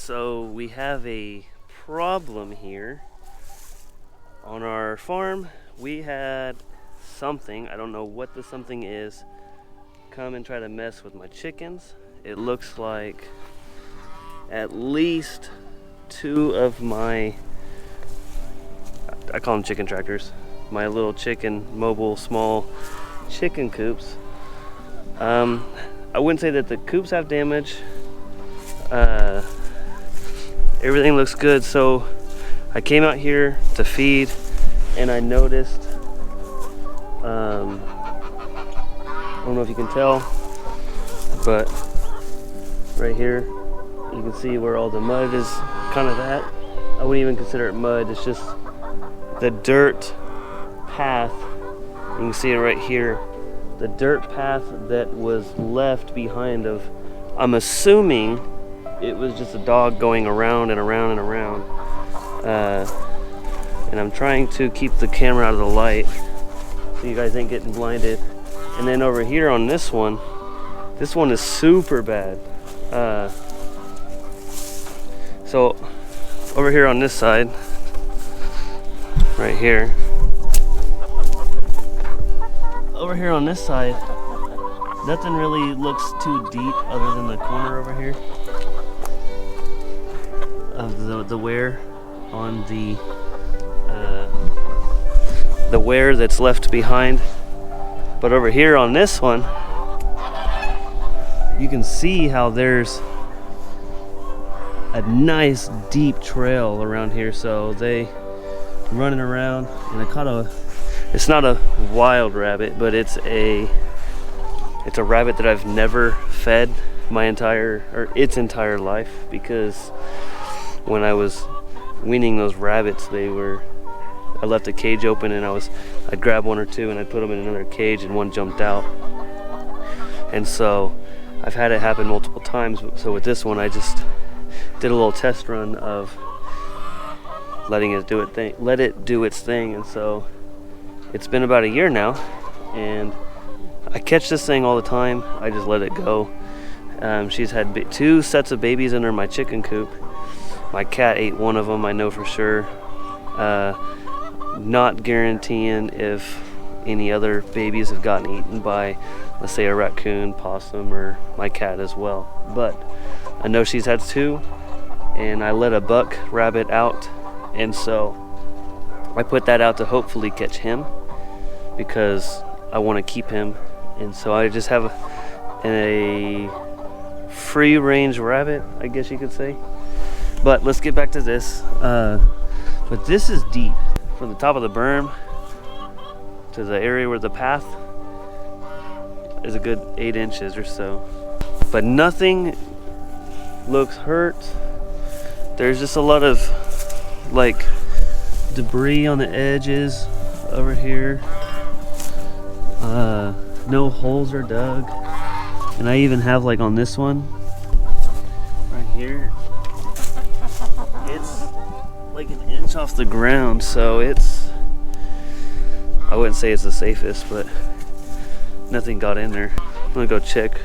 So we have a problem here. On our farm, we had something, I don't know what the something is, come and try to mess with my chickens. It looks like at least two of my, I call them chicken tractors, my little chicken mobile small chicken coops. I wouldn't say that the coops have damage. Everything looks good. So I came out here to feed and I noticed, I don't know if you can tell, but right here you can see where all the mud is kind of at. I wouldn't even consider it mud, it's just the dirt path. You can see it right here, the dirt path that was left behind of, I'm assuming it was just a dog going around and around and around. And I'm trying to keep the camera out of the light so you guys ain't getting blinded. And then over here on this one is super bad. So over here on this side, right here, over here on this side, nothing really looks too deep other than the corner over here of the wear on the wear that's left behind. But over here on this one, you can see how there's a nice deep trail around here. So they running around, and I caught it's not a wild rabbit, but it's a rabbit that I've never fed its entire life, because when I was weaning those rabbits, I left the cage open and I'd grab one or two and I'd put them in another cage and one jumped out. And so I've had it happen multiple times. So with this one, I just did a little test run of letting it let it do its thing. And so it's been about a year now, and I catch this thing all the time. I just let it go. She's had two sets of babies under my chicken coop. My cat ate one of them, I know for sure. Not guaranteeing if any other babies have gotten eaten by, let's say, a raccoon, possum, or my cat as well. But I know she's had two, and I let a buck rabbit out, and so I put that out to hopefully catch him, because I want to keep him. And so I just have a free range rabbit, I guess you could say. But let's get back to this. But this is deep. From the top of the berm to the area where the path is a good 8 inches or so. But nothing looks hurt. There's just a lot of like debris on the edges over here. No holes are dug. And I even have, like, on this one right here, it's like an inch off the ground, so I wouldn't say it's the safest, but nothing got in there. I'm gonna go check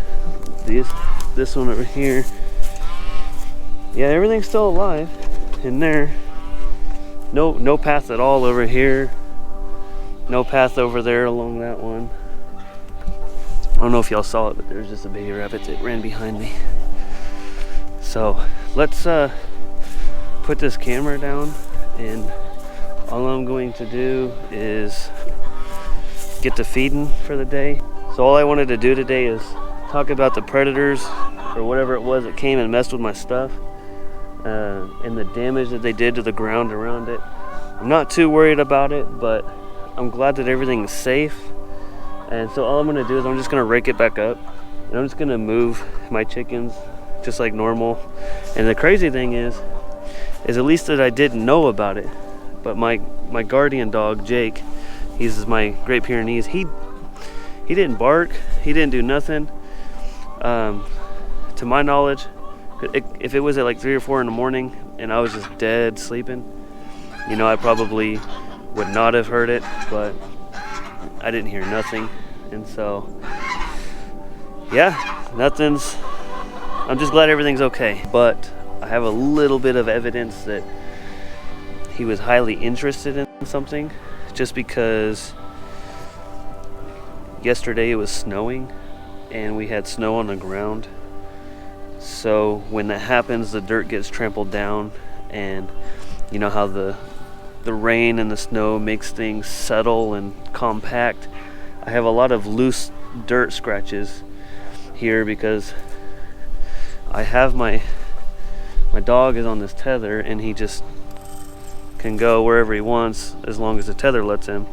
this one over here. Yeah, everything's still alive in there. No path at all over here. No path over there along that one. I don't know if y'all saw it, but there's just a baby rabbit that ran behind me. So let's put this camera down, and all I'm going to do is get to feeding for the day. So all I wanted to do today is talk about the predators, or whatever it was that came and messed with my stuff, and the damage that they did to the ground around it. I'm not too worried about it, but I'm glad that everything's safe. And so all I'm gonna do is I'm just gonna rake it back up, and I'm just gonna move my chickens just like normal. And the crazy thing is at least that I didn't know about it, but my guardian dog, Jake, he's my Great Pyrenees, he didn't bark, he didn't do nothing. To my knowledge, if it was at like 3 or 4 in the morning and I was just dead sleeping, I probably would not have heard it, but I didn't hear nothing. And so, yeah, I'm just glad everything's okay. But I have a little bit of evidence that he was highly interested in something, just because yesterday it was snowing and we had snow on the ground. So when that happens, the dirt gets trampled down, and you know how the rain and the snow makes things settle and compact. I have a lot of loose dirt scratches here because I have my dog is on this tether, and he just can go wherever he wants as long as the tether lets him.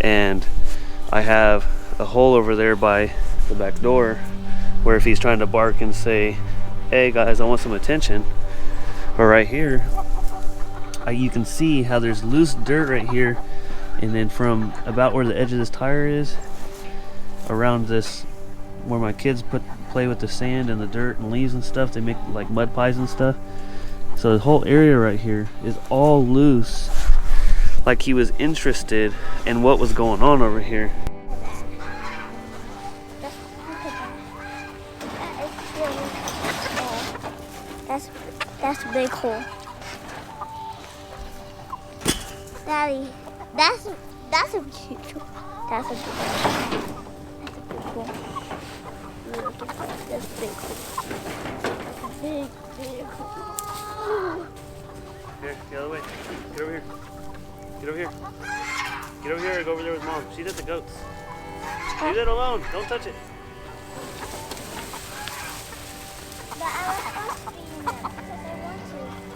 And I have a hole over there by the back door where if he's trying to bark and say, hey guys, I want some attention, or right here, you can see how there's loose dirt right here, and then from about where the edge of this tire is, around this, where my kids play with the sand and the dirt and leaves and stuff, they make like mud pies and stuff. So the whole area right here is all loose, like he was interested in what was going on over here. That's a big hole. Daddy, that's a cute hole. That's a big hole. That's a big hole. Look at that. That's a big hole. Big hole. Here, the other way. Get over here. Get over here. Get over here or go over there with Mom. She's at the goats. Leave it alone. Don't touch it. But I was supposed to be in there because I want to.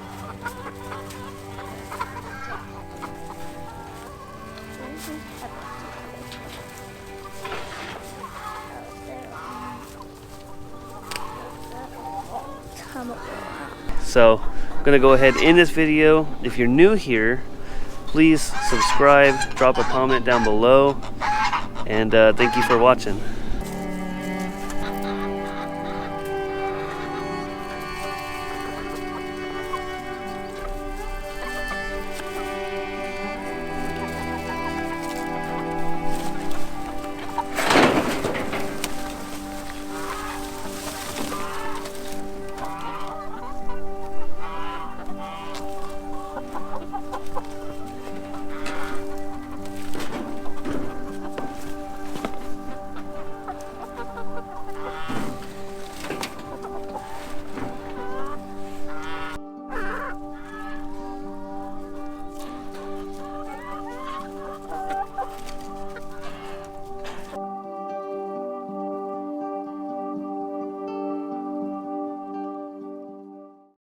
So I'm gonna go ahead and end this video. If you're new here, please subscribe, drop a comment down below, and thank you for watching.